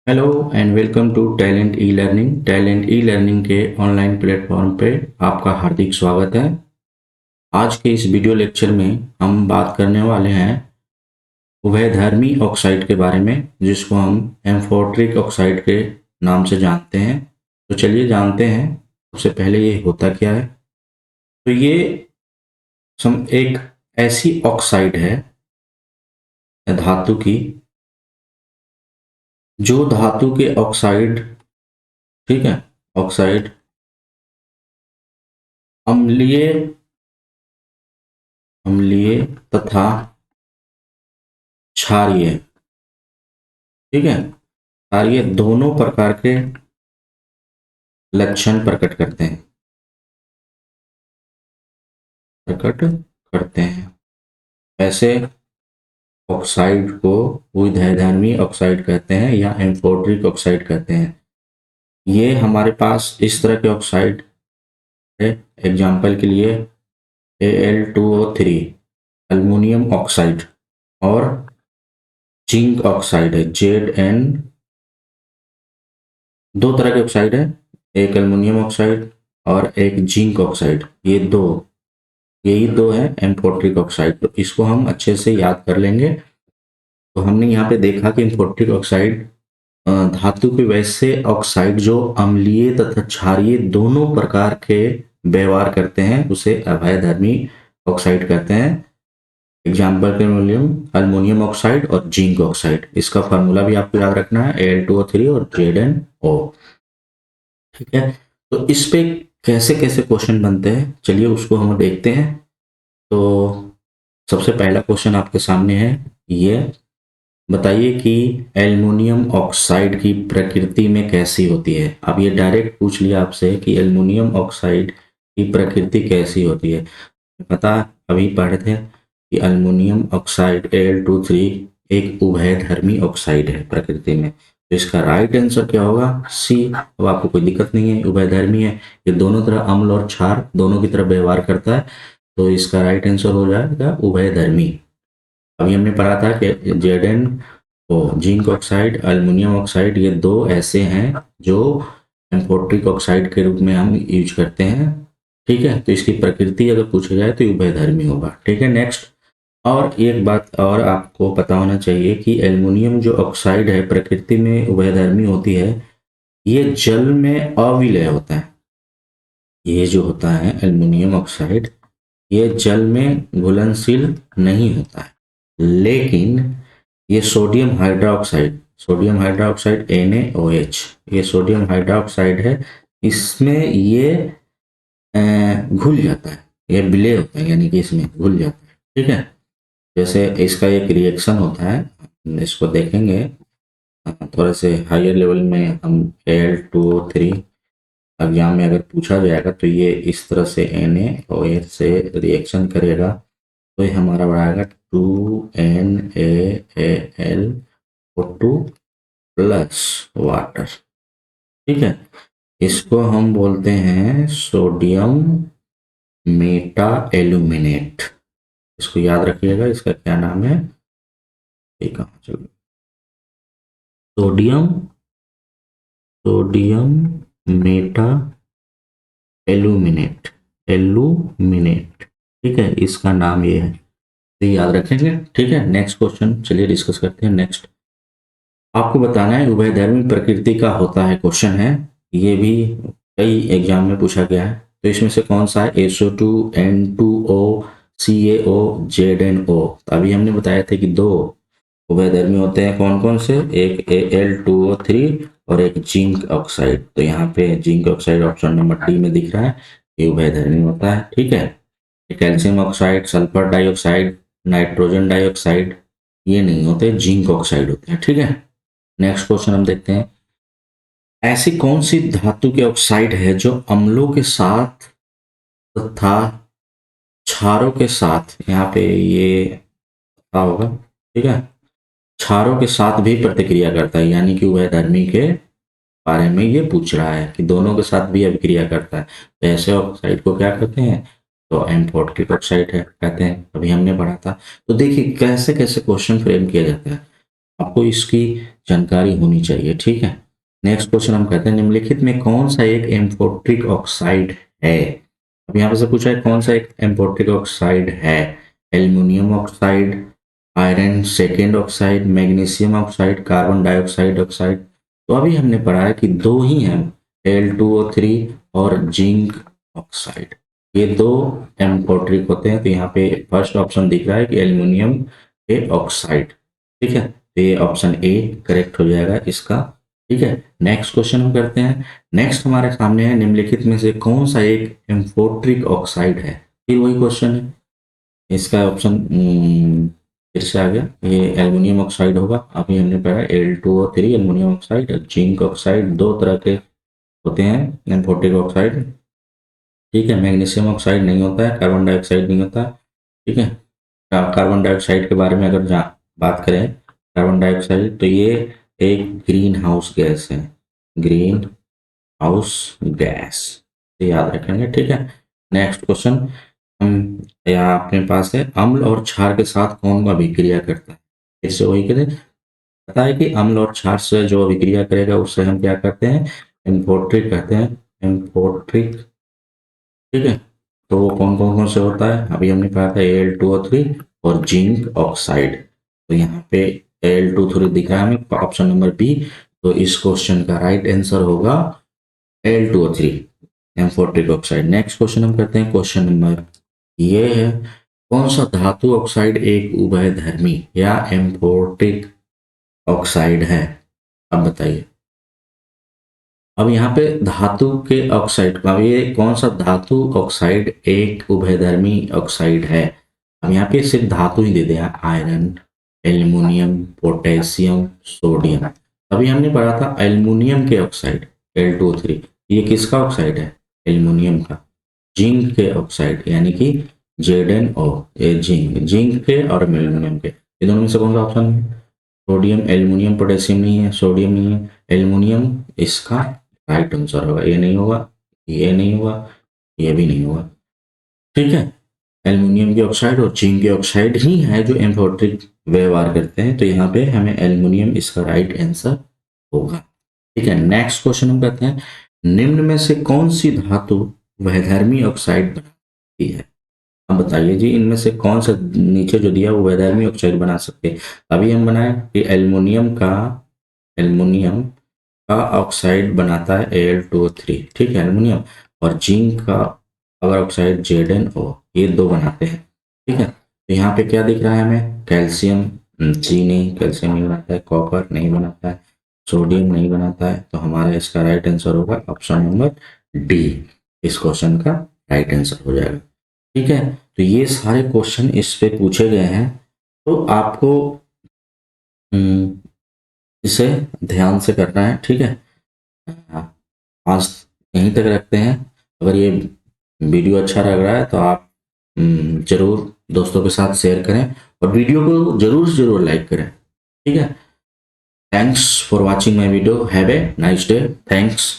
Hello and welcome to Talent E Learning. Talent E Learning के online platform पे आपका हार्दिक स्वागत है। आज के इस वीडियो लेक्चर में हम बात करने वाले हैं उभयधर्मी ऑक्साइड के बारे में, जिसको हम एम्फोट्रिक ऑक्साइड के नाम से जानते हैं। तो चलिए जानते हैं सबसे पहले ये होता क्या है। तो ये एक ऐसी ऑक्साइड है धातु की, जो धातु के ऑक्साइड, ठीक है, ऑक्साइड अम्लीय अम्लीय तथा क्षारीय, ठीक है, क्षारीय दोनों प्रकार के लक्षण प्रकट करते हैं। ऐसे ऑक्साइड को उभयधर्मी ऑक्साइड कहते हैं या एम्फोट्रिक ऑक्साइड कहते हैं। ये हमारे पास इस तरह के ऑक्साइड है। एग्जाम्पल के लिए Al2O3 अल्युमिनियम ऑक्साइड और जिंक ऑक्साइड है Zn। दो तरह के ऑक्साइड है, एक अल्युमिनियम ऑक्साइड और एक जिंक ऑक्साइड। यही दो है एम्फोट्रिक ऑक्साइड। तो इसको हम अच्छे से याद कर लेंगे। तो हमने यहाँ पे देखा कि एम्फोट्रिक ऑक्साइड धातु के वैसे ऑक्साइड जो अम्लीय तथा क्षारीय दोनों प्रकार के व्यवहार करते हैं, उसे अभयधर्मी ऑक्साइड कहते हैं। एग्जाम्पल के अल्युमिनियम ऑक्साइड और जिंक ऑक्साइड। इसका फार्मूला भी आपको याद रखना है, Al2O3 और ZnO, ठीक है। तो इस पे कैसे कैसे क्वेश्चन बनते हैं, चलिए उसको हम देखते हैं। तो सबसे पहला क्वेश्चन आपके सामने है, ये बताइए कि एल्युमिनियम ऑक्साइड की प्रकृति में कैसी होती है। अब ये डायरेक्ट पूछ लिया आपसे कि एल्युमिनियम ऑक्साइड की प्रकृति कैसी होती है। पता अभी पढ़े थे कि एल्युमिनियम ऑक्साइड Al2O3 एक उभयधर्मी ऑक्साइड है प्रकृति में। तो इसका राइट आंसर क्या होगा, सी। अब आपको कोई दिक्कत नहीं है, उभयधर्मी है, ये दोनों तरह अम्ल और क्षार दोनों की तरह व्यवहार करता है। तो इसका राइट आंसर हो जाएगा उभयधर्मी। अभी हमने पढ़ा था कि Zn और जिंक ऑक्साइड, अल्युमिनियम ऑक्साइड, ये दो ऐसे हैं जो एम्फोट्रिक ऑक्साइड के रूप में हम यूज करते हैं, ठीक है। तो इसकी प्रकृति अगर पूछा जाए तो उभयधर्मी होगा, ठीक है। नेक्स्ट, और एक बात और आपको पता होना चाहिए कि एल्युमिनियम जो ऑक्साइड है प्रकृति में उभयधर्मी होती है, ये जल में अविलय होता है। ये जो होता है एल्युमिनियम ऑक्साइड, ये जल में घुलनशील नहीं होता है, लेकिन ये सोडियम हाइड्रोक्साइड NaOH, ये सोडियम हाइड्रोक्साइड है, इसमें ये घुल जाता है, ये विलय होता है, यानी कि इसमें घुल जाता है, ठीक है। जैसे इसका एक रिएक्शन होता है, इसको देखेंगे थोड़ा से हायर लेवल में। हम Al2O3 एग्जाम में अगर पूछा जाएगा तो ये इस तरह से NaOH से रिएक्शन करेगा, तो ये हमारा बनाएगा 2NaAlO2 प्लस वाटर, ठीक है। इसको हम बोलते हैं सोडियम मेटा एल्यूमिनेट। इसको याद रखिएगा, इसका क्या नाम है, ठीक है। चलो, sodium sodium Meta aluminate, aluminate, ठीक है, इसका नाम ये है। तो याद रखेंगे, ठीक है। नेक्स्ट क्वेश्चन चलिए डिस्कस करते हैं। नेक्स्ट आपको बताना है उभयधर्मी प्रकृति का होता है, क्वेश्चन है ये भी कई एग्जाम में पूछा गया है। तो इसमें से कौन सा है, SO2 N2O CaO ZnO। अभी हमने बताया था कि दो उभयधर्मी होते हैं, कौन कौन से, एक Al2O3 और एक जिंक ऑक्साइड। तो यहाँ पे zinc oxide option number D में दिख रहा है, ये उभयधर्मी होता है, ठीक है। Calcium oxide, sulphur dioxide, nitrogen dioxide, ये नहीं होते, जिंक ऑक्साइड होते हैं, ठीक है। नेक्स्ट क्वेश्चन हम देखते हैं, ऐसी कौन सी धातु के ऑक्साइड है जो अम्लों के साथ तथा क्षारों के साथ, यहाँ पे ये क्या होगा, ठीक है, क्षारों के साथ भी प्रतिक्रिया करता है। यानी कि उभयधर्मी के बारे में ये पूछ रहा है कि दोनों के साथ भी अभिक्रिया करता है। तो ऐसे ऑक्साइड को क्या कहते हैं, तो एम्फोट्रिक ऑक्साइड है कहते हैं, अभी हमने पढ़ा था। तो देखिए कैसे कैसे क्वेश्चन फ्रेम किया जाता है। आपको इसकी जानकारी होनी चाहिए, ठीक है। नेक्स्ट क्वेश्चन हम कहते हैं निम्नलिखित में कौन सा एक एम्फोट्रिक ऑक्साइड है। अब यहाँ पे से पूछा है कौन सा एक एम्फोट्रिक ऑक्साइड है। Aluminium oxide, iron second oxide, magnesium oxide, carbon dioxide oxide. तो अभी हमने पढ़ा है कि दो ही हैं, Al2O3 और जिंक ऑक्साइड, ये दो एम्फोट्रिक होते हैं। तो यहाँ पे फर्स्ट ऑप्शन दिख रहा है कि एल्युमिनियम के ऑक्साइड, ठीक है। तो ये ऑप्शन ए करेक्ट हो जाएगा इसका, ठीक है। नेक्स्ट क्वेश्चन हम करते हैं। नेक्स्ट हमारे सामने है निम्नलिखित में से कौन सा एक एम्फोट्रिक ऑक्साइड है। फिर वही क्वेश्चन है, इसका ऑप्शन फिर से आ गया, ये एल्युमिनियम ऑक्साइड होगा। अभी हमने पढ़ा Al2O3 aluminium oxide, zinc oxide, दो तरह के होते हैं एम्फोट्रिक ऑक्साइड, ठीक है। मैग्नीशियम ऑक्साइड नहीं होता है, कार्बन डाइऑक्साइड नहीं होता है, ठीक है। कार्बन डाइऑक्साइड के बारे में अगर बात करें, कार्बन डाइऑक्साइड तो ये एक ग्रीन हाउस गैस है, ग्रीन हाउस गैस, ये याद रखेंगे, ठीक है। नेक्स्ट क्वेश्चन हम यहाँ अपने पास है, अम्ल और क्षार के साथ कौन अभिक्रिया करता है। इससे वही करें, पता है कि अम्ल और क्षार से जो अभिक्रिया करेगा उससे हम क्या करते हैं, एम्फोट्रिक कहते हैं, एम्फोट्रिक, ठीक है। तो वो कौन से होता है, अभी हमने कहा था Al2O3 और जिंक ऑक्साइड। तो यहाँ पे Al2O3 दिख रहा है हमें, ऑप्शन नंबर बी। तो इस क्वेश्चन का राइट आंसर होगा Al2O3 amphoteric oxide. Next question हम करते हैं, क्वेश्चन नंबर ये है, कौन सा धातु ऑक्साइड एक उभयधर्मी या एम्फोट्रिक ऑक्साइड है। अब बताइए, अब यहाँ पे धातु के ऑक्साइड, अब ये कौन सा धातु ऑक्साइड एक उभयधर्मी ऑक्साइड है। अब यहाँ पे सिर्फ धातु ही दे दिया, आयरन, एल्युमिनियम, पोटेशियम, सोडियम। अभी हमने पढ़ा था एल्युमिनियम के ऑक्साइड Al2O3, ये किसका ऑक्साइड है, एल्युमिनियम का। जिंक के ऑक्साइड यानी कि ZnO, ये जिंक के और एल्युमिनियम के, ये दोनों में से कौन सा ऑप्शन है, सोडियम। एल्युमिनियम पोटेशियम नहीं है, सोडियम नहीं है, एल्युमिनियम इसका राइट आंसर होगा। ये नहीं होगा, ये नहीं होगा, ये भी नहीं होगा, ठीक है। एल्युमिनियम की ऑक्साइड और जिंक की ऑक्साइड ही है जो एम्फोट्रिक व्यवहार करते हैं। तो यहाँ पे हमें एल्युमिनियम इसका राइट आंसर होगा, ठीक है। नेक्स्ट क्वेश्चन हम करते हैं, निम्न में से कौन सी धातु वैधर्मी ऑक्साइड बनाती है। अब बताइए जी, इनमें से कौन सा नीचे जो दिया वो वैधर्मी ऑक्साइड बना सकते हैं। अभी हम बनाए कि एल्युमिनियम का ऑक्साइड बनाता है Al2O3, ठीक है, एल्युमिनियम, और जिंक का अगर ऑक्साइड ZnO, ये दो बनाते हैं, ठीक है। तो यहाँ पे क्या दिख रहा है हमें, कैल्शियम, जी नहीं, कैल्शियम नहीं बनाता है, कॉपर नहीं बनाता है, सोडियम नहीं बनाता है। तो हमारा इसका राइट आंसर होगा ऑप्शन नंबर डी, इस क्वेश्चन का राइट आंसर हो जाएगा, ठीक है। तो ये सारे क्वेश्चन इस पे पूछे गए हैं, तो आपको इसे ध्यान से करना है, ठीक है। आज यहीं तक रखते हैं। अगर ये वीडियो अच्छा लग रहा है तो आप जरूर दोस्तों के साथ शेयर करें और वीडियो को जरूर से जरूर लाइक करें, ठीक है। Thanks for watching my video, have a nice day, thanks.